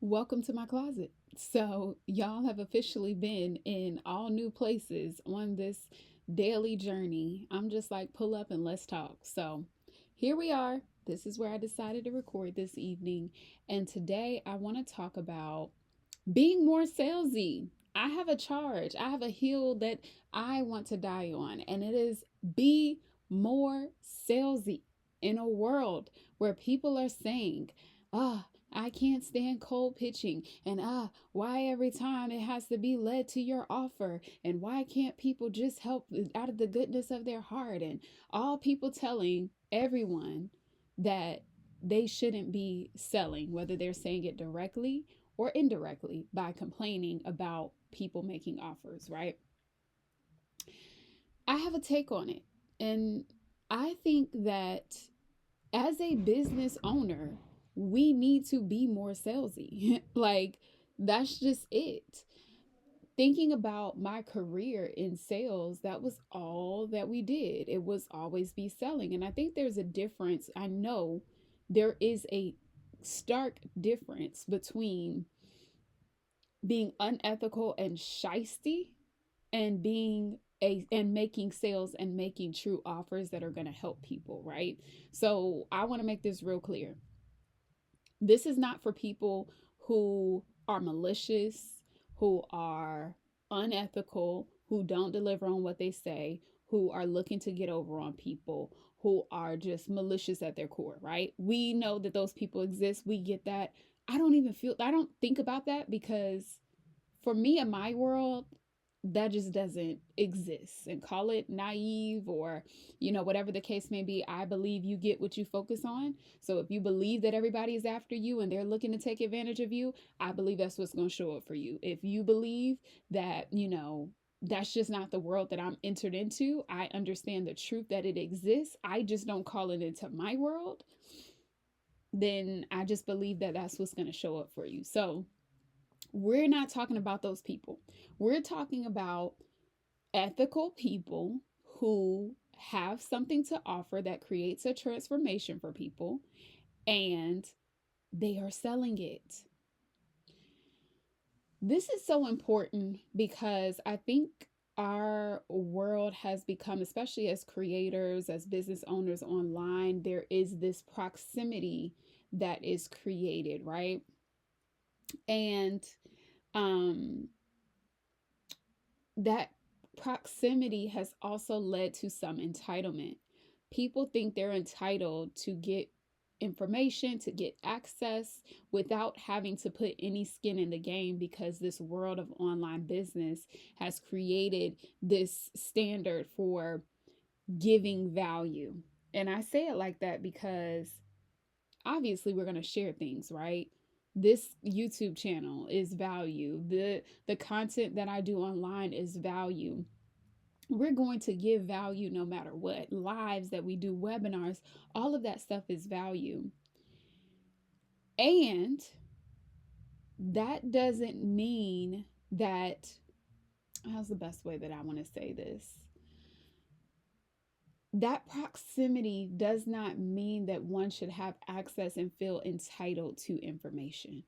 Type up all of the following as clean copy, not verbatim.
Welcome to my closet. So, y'all have officially been in all new places on this daily journey. I'm just like, pull up and let's talk. So, here we are. This is where I decided to record this evening. And today I want to talk about being more salesy. I have a charge, I have a hill that I want to die on, and it is be more salesy in a world where people are saying, ah, I can't stand cold pitching, and why every time it has to be led to your offer, and why can't people just help out of the goodness of their heart, and all people telling everyone that they shouldn't be selling, whether they're saying it directly or indirectly by complaining about people making offers, right? I have a take on it. And I think that as a business owner, we need to be more salesy. Like, that's just it. Thinking about my career in sales, that was all that we did. It was always be selling. And I think there's a difference. I know there is a stark difference between being unethical and shisty and being a and making sales and making true offers that are going to help people, right? So I want to make this real clear. This is not for people who are malicious, who are unethical, who don't deliver on what they say, who are looking to get over on people, who are just malicious at their core, right? We know that those people exist. We get that. I don't think about that because for me in my world, that just doesn't exist. And call it naive or, whatever the case may be. I believe you get what you focus on. So if you believe that everybody is after you and they're looking to take advantage of you, I believe that's what's going to show up for you. If you believe that, that's just not the world that I'm entered into, I understand the truth that it exists. I just don't call it into my world. Then I just believe that that's what's going to show up for you. So, we're not talking about those people. We're talking about ethical people who have something to offer that creates a transformation for people and they are selling it. This is so important because I think our world has become, especially as creators, as business owners online, there is this proximity that is created, right? And um that proximity has also led to some entitlement. People think they're entitled to get information, to get access without having to put any skin in the game because this world of online business has created this standard for giving value. And I say it like that because obviously we're going to share things, right? This YouTube channel is value. The content that I do online is value. We're going to give value no matter what. Lives that we do, webinars, all of that stuff is value. And that doesn't mean that, how's the best way that I want to say this? That proximity does not mean that one should have access and feel entitled to information.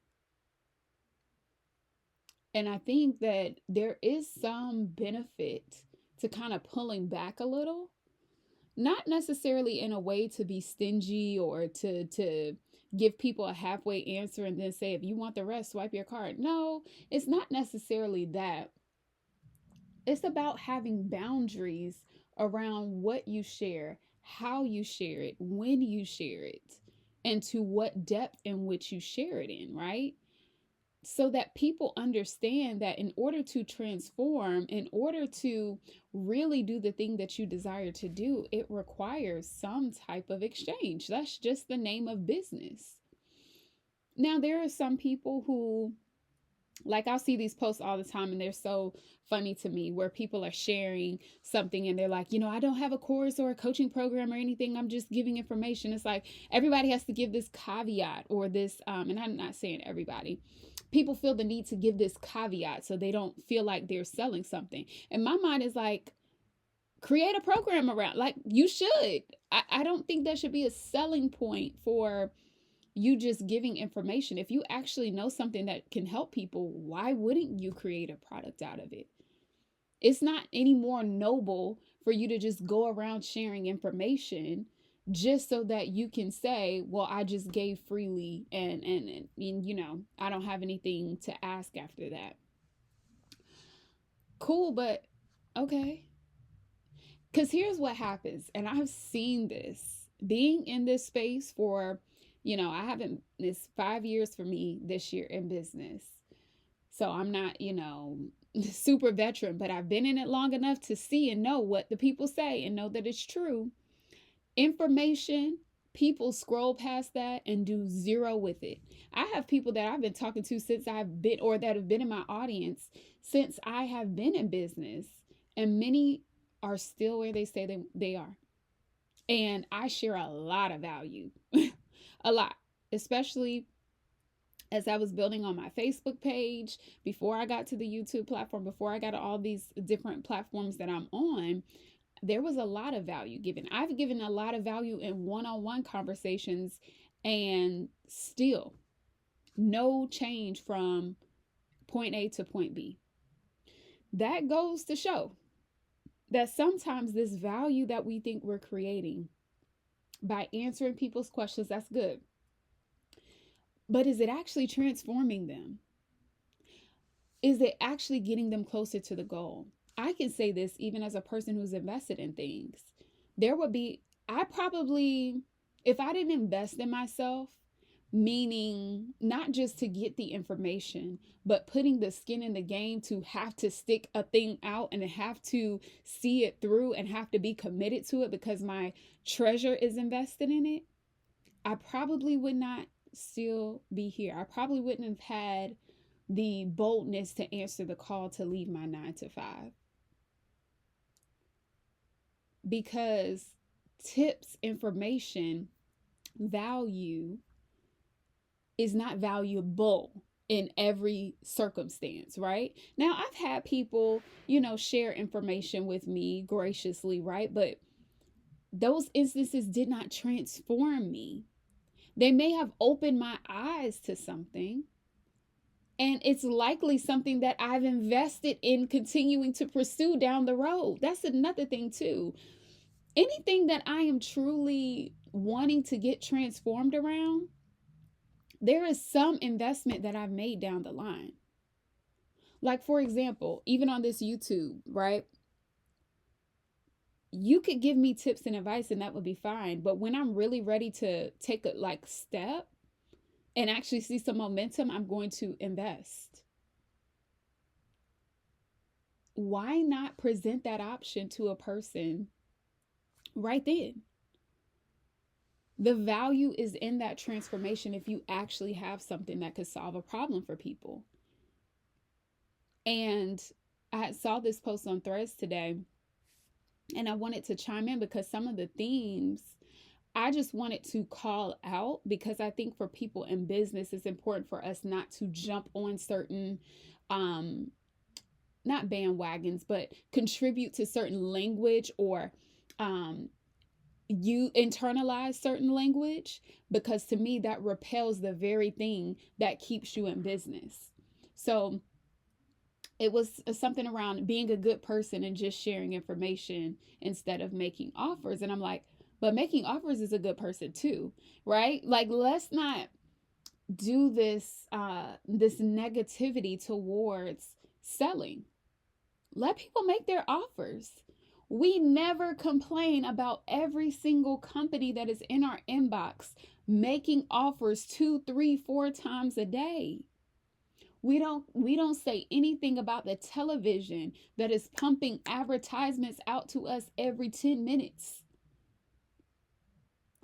And I think that there is some benefit to kind of pulling back a little, not necessarily in a way to be stingy or to give people a halfway answer and then say, if you want the rest, swipe your card. No, it's not necessarily that. It's about having boundaries around what you share, how you share it, when you share it, and to what depth in which you share it in, right? So that people understand that in order to transform, in order to really do the thing that you desire to do, it requires some type of exchange. That's just the name of business. Now, there are some people who, like, I'll see these posts all the time and they're so funny to me where people are sharing something and they're like, I don't have a course or a coaching program or anything, I'm just giving information. It's like everybody has to give this caveat or this and I'm not saying everybody, people feel the need to give this caveat so they don't feel like they're selling something. And my mind is like, create a program around, like, you should. I don't think that should be a selling point for you just giving information. If you actually know something that can help people, why wouldn't you create a product out of it? It's not any more noble for you to just go around sharing information just so that you can say, well, I just gave freely, and you know, I don't have anything to ask after that. Cool, but okay. Because here's what happens, and I've seen this being in this space for, you know, I haven't, it's 5 years for me this year in business. So I'm not, you know, super veteran, but I've been in it long enough to see and know what the people say and know that it's true. Information, people scroll past that and do zero with it. I have people that I've been talking to since I've been, or that have been in my audience since I have been in business, and many are still where they say they are. And I share a lot of value, a lot, especially as I was building on my Facebook page, before I got to the YouTube platform, before I got to all these different platforms that I'm on. There was a lot of value given. I've given a lot of value in one-on-one conversations, and still no change from point A to point B. That goes to show that sometimes this value that we think we're creating by answering people's questions, that's good. But is it actually transforming them? Is it actually getting them closer to the goal? I can say this even as a person who's invested in things. There would be, I probably, if I didn't invest in myself, meaning not just to get the information, but putting the skin in the game to have to stick a thing out and have to see it through and have to be committed to it because my treasure is invested in it, I probably would not still be here. I probably wouldn't have had the boldness to answer the call to leave my 9 to 5, because tips, information, value is not valuable in every circumstance, right? Now, I've had people, you know, share information with me graciously, right? But those instances did not transform me. They may have opened my eyes to something, and it's likely something that I've invested in continuing to pursue down the road. That's another thing, too. Anything that I am truly wanting to get transformed around, there is some investment that I've made down the line. Like, for example, even on this YouTube, right? You could give me tips and advice and that would be fine. But when I'm really ready to take a like step and actually see some momentum, I'm going to invest. Why not present that option to a person right then? The value is in that transformation if you actually have something that could solve a problem for people. And I saw this post on Threads today, and I wanted to chime in because some of the themes I just wanted to call out, because I think for people in business, it's important for us not to jump on certain, um, not bandwagons, but contribute to certain language, or um, you internalize certain language, because to me, that repels the very thing that keeps you in business. So it was something around being a good person and just sharing information instead of making offers. And I'm like, but making offers is a good person too, right? Like, let's not do this negativity towards selling. Let people make their offers. We never complain about every single company that is in our inbox making offers 2, 3, 4 times a day. We don't say anything about the television that is pumping advertisements out to us every 10 minutes.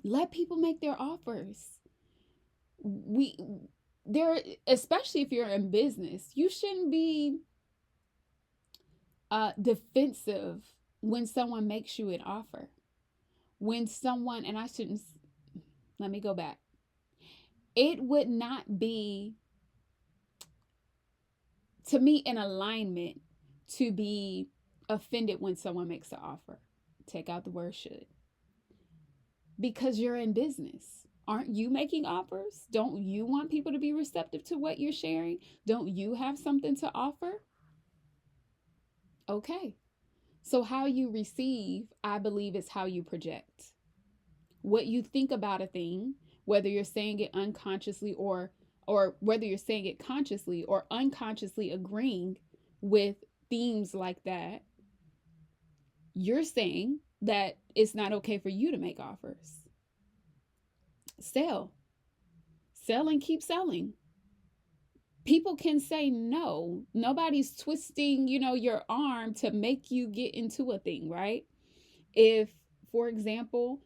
Let people make their offers. We there Especially if you're in business, you shouldn't be defensive when someone makes you an offer. When someone, and I shouldn't, let me go back. It would not be, to me, in alignment to be offended when someone makes an offer. Take out the word should. Because you're in business. Aren't you making offers? Don't you want people to be receptive to what you're sharing? Don't you have something to offer? Okay. So, how you receive, I believe, is how you project. What you think about a thing, whether you're saying it unconsciously or whether you're saying it consciously or unconsciously agreeing with themes like that, you're saying that it's not okay for you to make offers. Sell. Sell and keep selling. People can say no. Nobody's twisting, your arm to make you get into a thing, right? If, for example,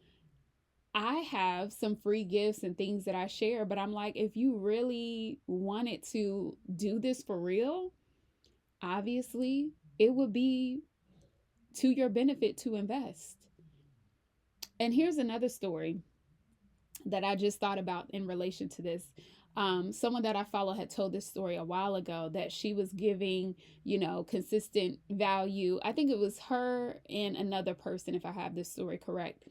I have some free gifts and things that I share, but I'm like, if you really wanted to do this for real, obviously it would be to your benefit to invest. And here's another story that I just thought about in relation to this. Someone that I follow had told this story a while ago that she was giving, consistent value. I think it was her and another person, if I have this story correct.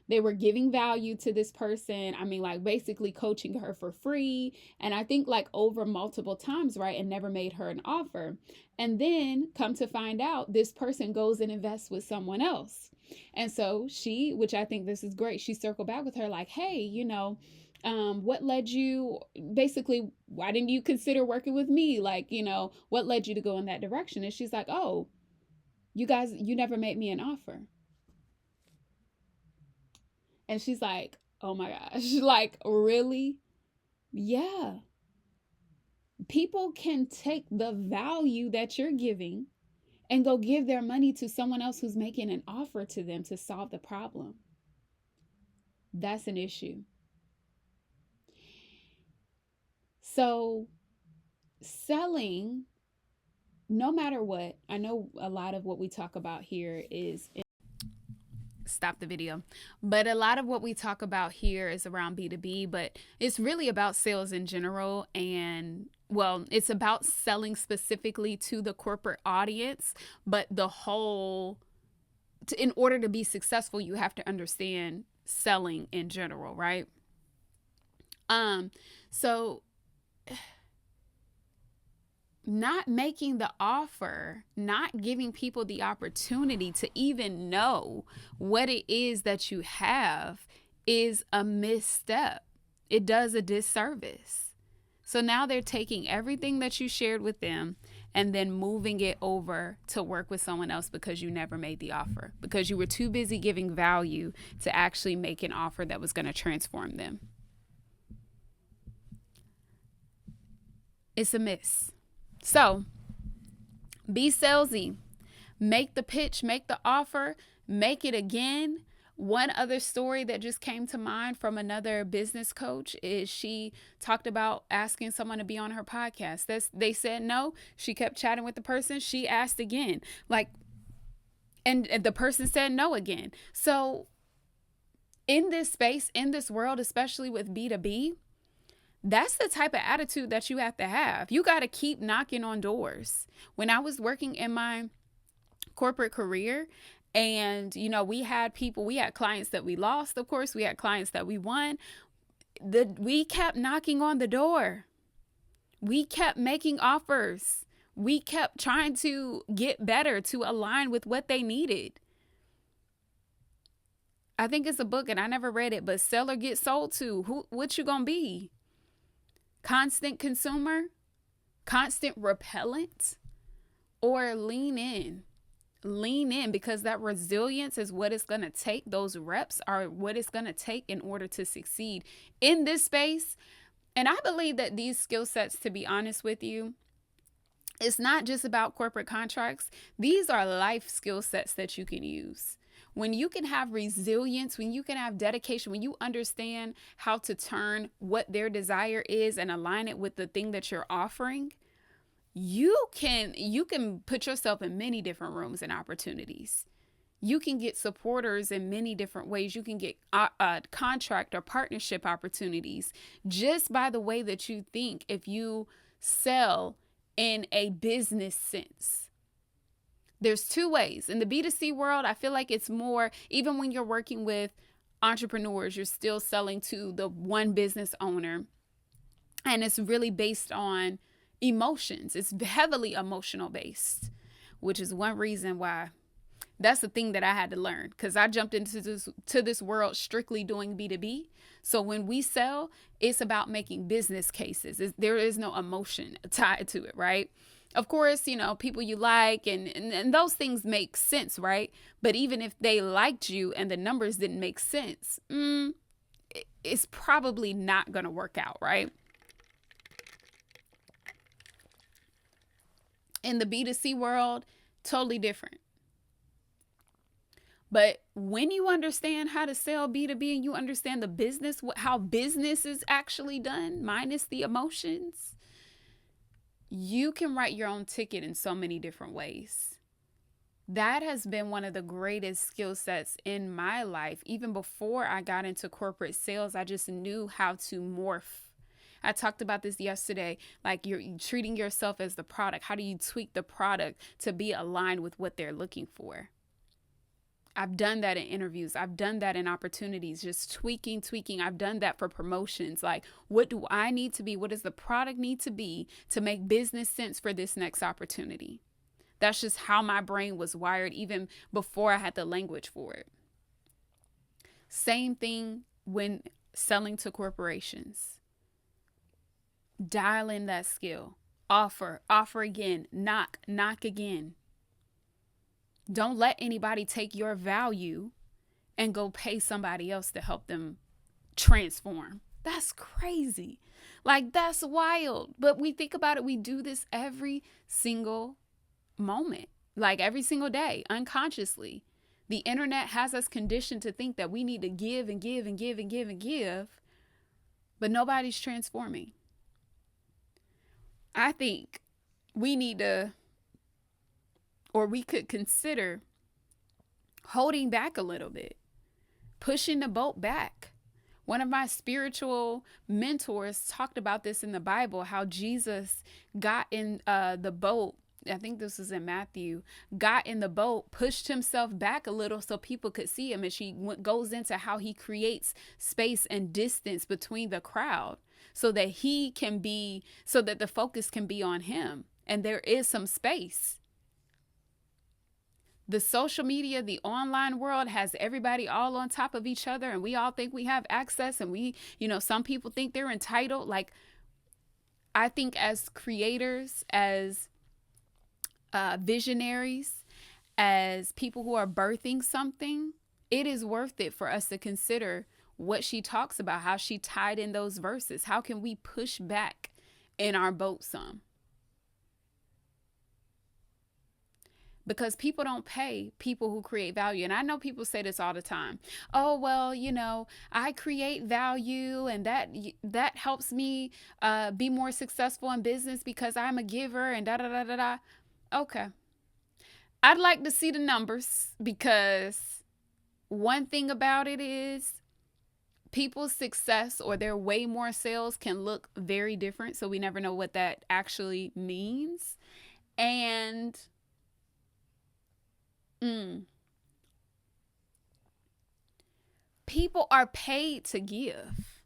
They were giving value to this person. I mean, like basically coaching her for free. And I think like over multiple times, right? And never made her an offer. And then come to find out, this person goes and invests with someone else. And so she, which I think this is great, she circled back with her like, hey, what led you, basically, why didn't you consider working with me? Like, what led you to go in that direction? And she's like, oh, you never made me an offer. And she's like, oh my gosh, like, really? Yeah. People can take the value that you're giving and go give their money to someone else who's making an offer to them to solve the problem. That's an issue. So, selling, no matter what, I know a lot of what we talk about here is stop the video. But a lot of what we talk about here is around B2B, but it's really about sales in general. And well, it's about selling specifically to the corporate audience, but in order to be successful, you have to understand selling in general, right? So not making the offer, not giving people the opportunity to even know what it is that you have is a misstep. It does a disservice. So now they're taking everything that you shared with them and then moving it over to work with someone else because you never made the offer, because you were too busy giving value to actually make an offer that was going to transform them. It's a miss. So be salesy. Make the pitch, make the offer, make it again. One other story that just came to mind from another business coach is she talked about asking someone to be on her podcast. They said no. She kept chatting with the person. She asked again, and the person said no again. So in this space, in this world, especially with B2B, that's the type of attitude that you have to have. You got to keep knocking on doors. When I was working in my corporate career, and we had clients that we lost, of course, we had clients that we won. We kept knocking on the door. We kept making offers. We kept trying to get better, to align with what they needed. I think it's a book and I never read it, but sell or get sold to. What you gonna be? Constant consumer, constant repellent, or lean in because that resilience is what it's going to take. Those reps are what it's going to take in order to succeed in this space. And I believe that these skill sets, to be honest with you, it's not just about corporate contracts. These are life skill sets that you can use. When you can have resilience, when you can have dedication, when you understand how to turn what their desire is and align it with the thing that you're offering, you can put yourself in many different rooms and opportunities. You can get supporters in many different ways. You can get contract or partnership opportunities just by the way that you think if you sell in a business sense. There's two ways. In the B2C world, I feel like it's more, even when you're working with entrepreneurs, you're still selling to the one business owner. And it's really based on emotions. It's heavily emotional based, which is one reason why that's the thing that I had to learn, because I jumped into this world strictly doing B2B. So when we sell, it's about making business cases. There is no emotion tied to it, right? Of course, people you like and those things make sense, right? But even if they liked you and the numbers didn't make sense, it's probably not going to work out, right? In the B2C world, totally different. But when you understand how to sell B2B and you understand the business, how business is actually done, minus the emotions, you can write your own ticket in so many different ways. That has been one of the greatest skill sets in my life. Even before I got into corporate sales, I just knew how to morph. I talked about this yesterday, like you're treating yourself as the product. How do you tweak the product to be aligned with what they're looking for? I've done that in interviews. I've done that in opportunities, just tweaking. I've done that for promotions. Like, what do I need to be? What does the product need to be to make business sense for this next opportunity? That's just how my brain was wired even before I had the language for it. Same thing when selling to corporations. Dial in that skill. Offer again, knock again. Don't let anybody take your value and go pay somebody else to help them transform. That's crazy. Like, that's wild. But we think about it. We do this every single moment, like every single day, unconsciously. The internet has us conditioned to think that we need to give and give and give and give and give, but nobody's transforming. I think we need to, or we could consider holding back a little bit, pushing the boat back. One of my spiritual mentors talked about this in the Bible, how Jesus got in the boat. I think this was in Matthew, got in the boat, pushed himself back a little so people could see him. And she goes into how he creates space and distance between the crowd so that so that the focus can be on him. And there is some space. The social media, the online world has everybody all on top of each other, and we all think we have access, and some people think they're entitled. Like, I think as creators, as visionaries, as people who are birthing something, it is worth it for us to consider what she talks about, how she tied in those verses. How can we push back in our boat some? Because people don't pay people who create value. And I know people say this all the time. Oh, well, I create value and that helps me be more successful in business because I'm a giver and da-da-da-da-da. Okay. I'd like to see the numbers, because one thing about it is people's success or their way more sales can look very different. So we never know what that actually means. And people are paid to give.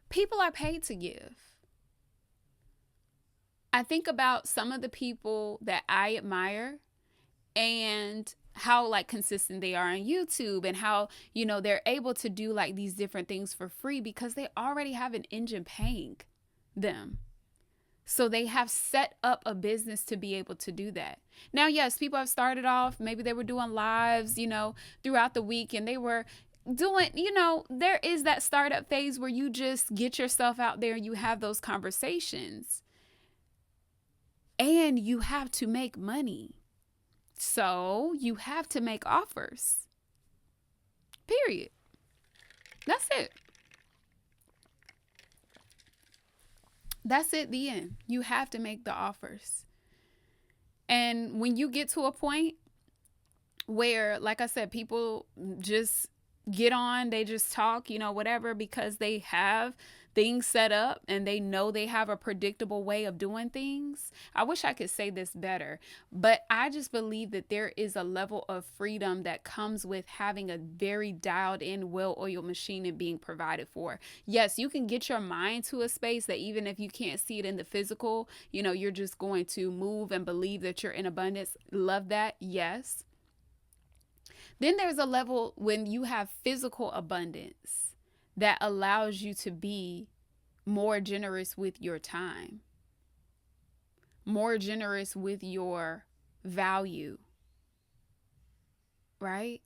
People are paid to give. I think about some of the people that I admire and how consistent they are on YouTube, and how, they're able to do these different things for free because they already have an engine paying them. So they have set up a business to be able to do that. Now, yes, people have started off, maybe they were doing lives, throughout the week, and they were doing, there is that startup phase where you just get yourself out there and you have those conversations. And you have to make money. So you have to make offers. Period. That's it. That's it, the end. You have to make the offers. And when you get to a point where, like I said, people just get on, they just talk, whatever, because they have things set up and they know they have a predictable way of doing things. I wish I could say this better, but I just believe that there is a level of freedom that comes with having a very dialed in, well-oiled machine and being provided for. Yes, you can get your mind to a space that even if you can't see it in the physical, you're just going to move and believe that you're in abundance. Love that. Yes. Then there's a level when you have physical abundance that allows you to be more generous with your time, more generous with your value, right?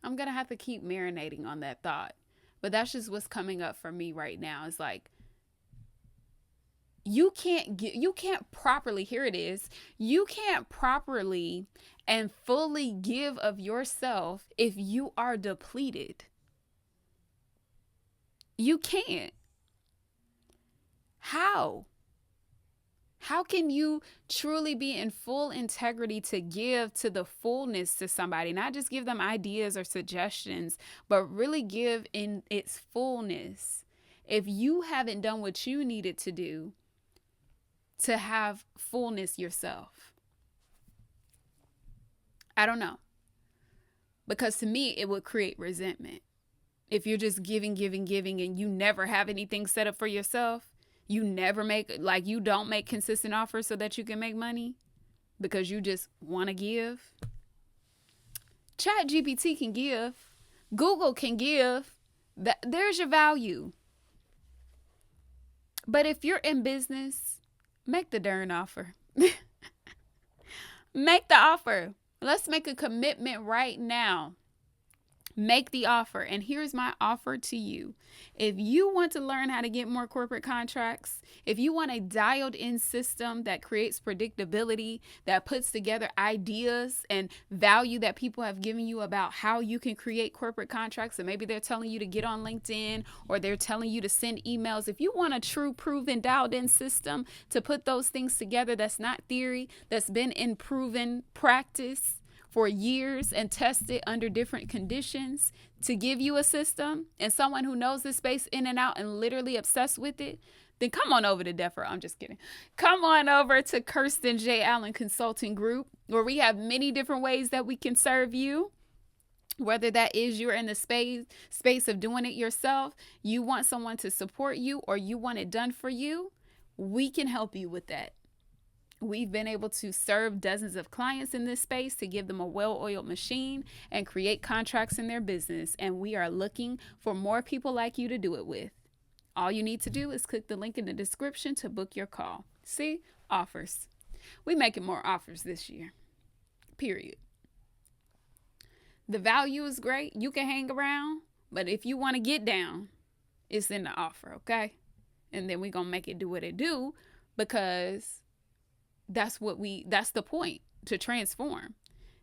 I'm going to have to keep marinating on that thought, but that's just what's coming up for me right now. It's like, you can't properly, here it is, you can't properly and fully give of yourself if you are depleted. You can't. How can you truly be in full integrity to give to the fullness to somebody, not just give them ideas or suggestions, but really give in its fullness, if you haven't done what you needed to do to have fullness yourself? I don't know. Because to me, it would create resentment. If you're just giving, and you never have anything set up for yourself, you never you don't make consistent offers so that you can make money because you just want to give. ChatGPT can give. Google can give. There's your value. But if you're in business, make the darn offer. Make the offer. Let's make a commitment right now. Make the offer. And here's my offer to you. If you want to learn how to get more corporate contracts, if you want a dialed in system that creates predictability, that puts together ideas and value that people have given you about how you can create corporate contracts, and maybe they're telling you to get on LinkedIn or they're telling you to send emails. If you want a true proven dialed in system to put those things together, that's not theory, that's been in proven practice for years and tested under different conditions, to give you a system and someone who knows this space in and out and literally obsessed with it, then come on over to Defra. I'm just kidding. Come on over to Kirsten J. Allen Consulting Group, where we have many different ways that we can serve you. Whether that is you're in the space of doing it yourself, you want someone to support you, or you want it done for you, we can help you with that. We've been able to serve dozens of clients in this space to give them a well-oiled machine and create contracts in their business. And we are looking for more people like you to do it with. All you need to do is click the link in the description to book your call. See? Offers. We're making more offers this year. Period. The value is great. You can hang around. But if you want to get down, it's in the offer, okay? And then we're going to make it do what it do, because that's the point, to transform,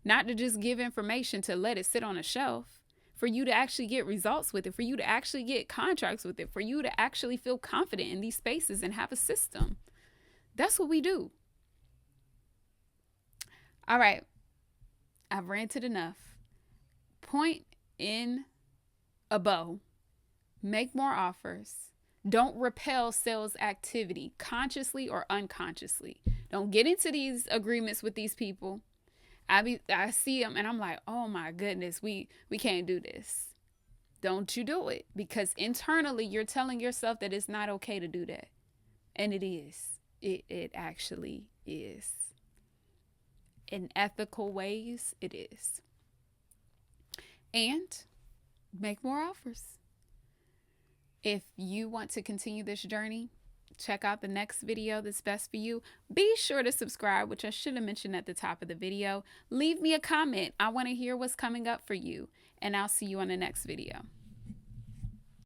not to just give information to let it sit on a shelf, for you to actually get results with it, for you to actually get contracts with it, for you to actually feel confident in these spaces and have a system. That's what we do. All right. I've ranted enough. Point in a bow. Make more offers. Don't repel sales activity, consciously or unconsciously. Don't get into these agreements with these people. I see them and I'm like, oh my goodness, we can't do this. Don't you do it, because internally you're telling yourself that it's not okay to do that. And it is. It actually is. In ethical ways, it is. And make more offers. If you want to continue this journey, check out the next video that's best for you. Be sure to subscribe, which I should have mentioned at the top of the video. Leave me a comment. I want to hear what's coming up for you, and I'll see you on the next video.